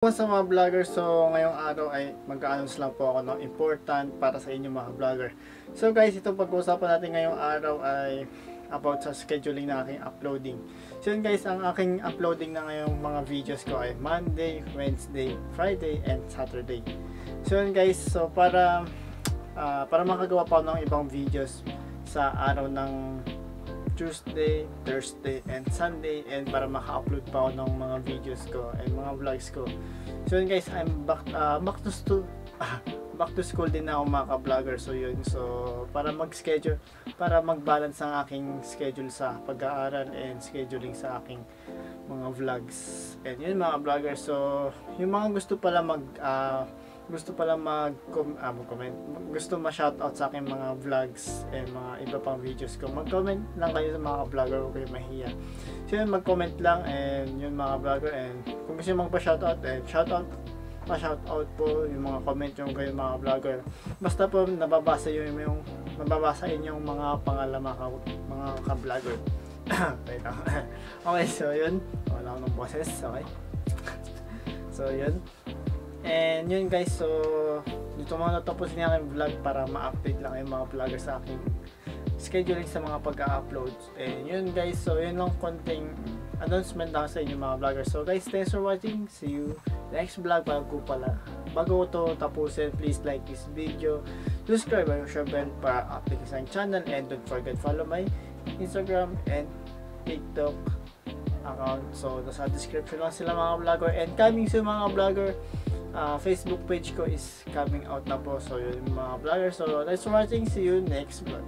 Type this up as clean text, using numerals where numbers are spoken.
Sa mga vlogger, so ngayong araw ay mag-a-announce lang po ako ng important para sa inyo mga vlogger. So guys, itong pag-uusapan natin ngayong araw ay about sa scheduling na aking uploading. So yun guys, ang aking uploading na ngayong mga videos ko ay Monday, Wednesday, Friday, and Saturday. So yun guys, so para makagawa pa ako ng ibang videos sa araw ng Tuesday, Thursday, and Sunday, and para maka-upload pa ako ng mga videos ko and mga vlogs ko. So yun guys, I'm back to school din na ako mga ka-vlogger. So yun, so para mag-schedule, para mag-balance ang aking schedule sa pag-aaral and scheduling sa aking mga vlogs. And yun mga vlogger, so yung mga gusto pala mag-comment, gusto ma-shoutout sa aking mga vlogs and mga iba pang videos ko, mag-comment lang kayo sa mga vlogger, huwag kayo mahiya. So yun, mag-comment lang, and yun mga vlogger, and kung gusto nyo magpa-shoutout, and shoutout po yung mga comment yung kayo mga vlogger. Basta po nababasa yung mga pangalan mga ka-vlogger. Okay, so yun, wala akong boses, okay. So yun. And yun guys, so dito muna tapusin yung aking vlog para ma-update lang yung mga vlogger sa aking scheduling sa mga pag-upload. And yun guys, so yun lang konting announcement lang sa inyo mga vlogger. So guys, thanks for watching. See you next vlog. Bago ko to tapusin, please like this video, subscribe and share bell para update sa channel, and don't forget follow my Instagram and TikTok account. So nasa description lang sila mga vlogger, and coming sa mga vlogger, Facebook page ko is coming out na po. So yun mga vlogger, so thanks for watching, see you next vlog.